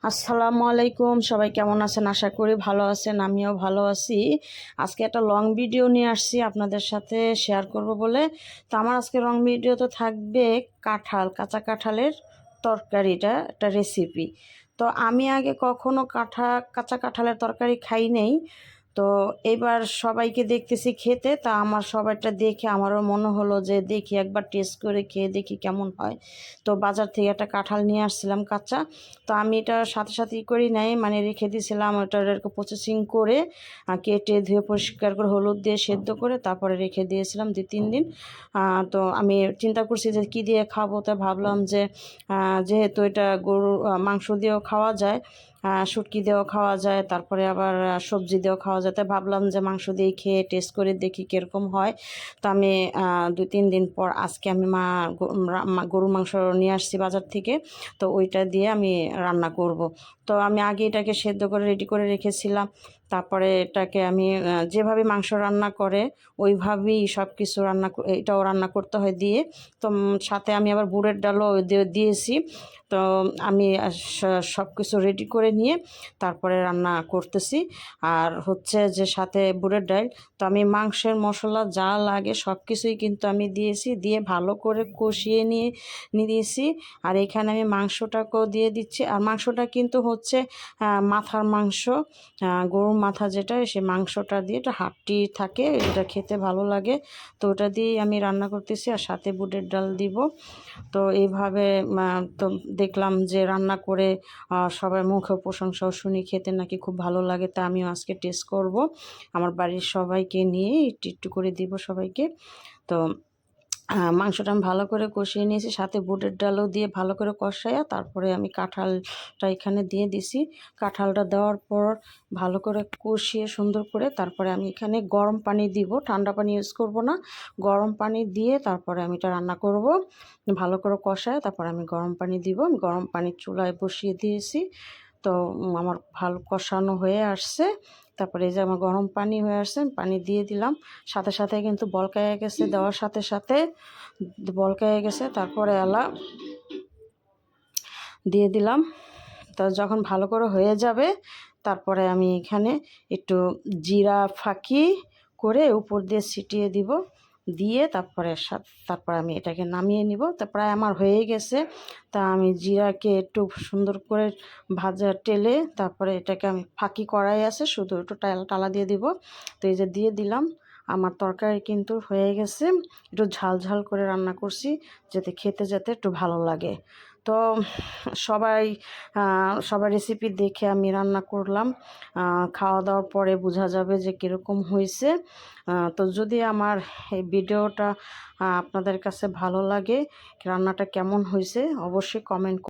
আসসালামু আলাইকুম, সবাই কেমন আছেন? আশা করি ভালো আছেন, আমিও ভালো আছি। আজকে একটা লং ভিডিও নিয়ে আসছি আপনাদের সাথে শেয়ার করব বলে। তো আমার আজকে লং ভিডিওতে থাকবে কাঁচা কাঁঠালের তরকারিটা একটা রেসিপি। তো আমি আগে কখনো কাঁচা কাঁঠালের তরকারি খাই নেই। তো এবার সবাইকে দেখতেছি খেতে, তা আমার সবাইটা দেখে আমারও মনে হলো যে দেখি একবার টেস্ট করে খেয়ে দেখি কেমন হয়। তো বাজার থেকে একটা কাঁঠাল নিয়ে আসছিলাম কাঁচা। তো আমি এটা সাথে সাথে করি নাই, মানে রেখে দিয়েছিলাম ওটার প্রসেসিং করে কেটে ধুয়ে পরিষ্কার করে হলুদ দিয়ে সেদ্ধ করে তারপরে রেখে দিয়েছিলাম 2-3 দিন। তো আমি চিন্তা করছি যে কী দিয়ে খাবো, তা ভাবলাম যে যেহেতু এটা গরুর মাংস দিয়েও খাওয়া যায়, শুটকি দিয়েও খাওয়া যায়, তারপরে আবার সবজি দিয়েও খাওয়া যায়, তাই ভাবলাম যে মাংস দিয়ে খেয়ে টেস্ট করে দেখি কীরকম হয়। তো আমি 2-3 দিন পর আজকে আমি গরুর মাংস নিয়ে আসছি বাজার থেকে। তো ওইটা দিয়ে আমি রান্না করব। তো আমি আগে এটাকে সেদ্ধ করে রেডি করে রেখেছিলাম। তারপরে এটাকে আমি যেভাবে মাংস রান্না করে ওইভাবেই সব কিছু এটাও রান্না করতে হয় দিয়ে। তো সাথে আমি আবার বুটের ডালও দিয়েছি। তো আমি সব কিছু রেডি করে নিয়ে তারপরে রান্না করতেছি। আর হচ্ছে যে সাথে বুটের ডাল, তো আমি মাংসের মশলা যা লাগে সব কিছুই কিন্তু আমি দিয়েছি, দিয়ে ভালো করে কষিয়ে নিয়ে দিয়েছি। আর এখানে আমি মাংসটাকেও দিয়ে দিচ্ছি। আর মাংসটা কিন্তু হচ্ছে মাথার মাংস, গরুর মাথা যেটা, সে মাংসটা দিয়ে, এটা হাড্ডি থাকে, এটা খেতে ভালো লাগে। তো ওটা দিয়েই আমি রান্না করতেছি, আর সাথে বুটের ডাল দিব। তো এইভাবে তো দেখলাম যে রান্না করে সবার মুখে প্রশংসাও শুনি, খেতে নাকি খুব ভালো লাগে। তা আমিও আজকে টেস্ট করব, আমার বাড়ির সবাইকে নিয়ে একটু একটু করে দিব সবাইকে। তো মাংসটা আমি ভালো করে কষিয়ে নিয়েছি, সাথে বুটের ডালও দিয়ে ভালো করে কষাইয়া তারপরে আমি কাঁঠালটা এখানে দিয়ে দিছি। কাঁঠালটা দেওয়ার পর ভালো করে কষিয়ে সুন্দর করে তারপরে আমি এখানে গরম পানি দিব, ঠান্ডা পানি ইউজ করব না। গরম পানি দিয়ে তারপরে আমি এটা রান্না করব। ভালো করে কষায় তারপরে আমি গরম পানি দিব। আমি গরম পানি চুলায় বসিয়ে দিয়েছি। তো আমার ভালো কষানো হয়ে আসছে। তারপরে এই যে আমার গরম পানি হয়ে আসছে, পানি দিয়ে দিলাম। সাথে সাথে কিন্তু বলকায় গেছে, দেওয়ার সাথে সাথে বলকায় গেছে। তারপরে দিয়ে দিলাম। তো যখন ভালো করে হয়ে যাবে তারপরে আমি এখানে একটু জিরা ফাঁকি করে উপর দিয়ে ছিটিয়ে দিব, দিয়ে তারপর আমি এটাকে নামিয়ে নিব। তা প্রায় আমার হয়ে গেছে। তা আমি জিরাকে একটু সুন্দর করে ভাজা টেলে তারপরে এটাকে আমি ফাঁকি কড়াই আছে, শুধু একটু টালা দিয়ে দিব। তো এই যে দিয়ে দিলাম। আমার তরকারি কিন্তু হয়ে গেছে। একটু ঝাল ঝাল করে রান্না করছি যাতে খেতে একটু ভালো লাগে। তো সবাই সবার রেসিপি দেখে আমি রান্না করলাম। খাওয়া দাওয়ার পরে বোঝা যাবে যে কীরকম হয়েছে। তো যদি আমার এই ভিডিওটা আপনাদের কাছে ভালো লাগে, রান্নাটা কেমন হয়েছে অবশ্যই কমেন্ট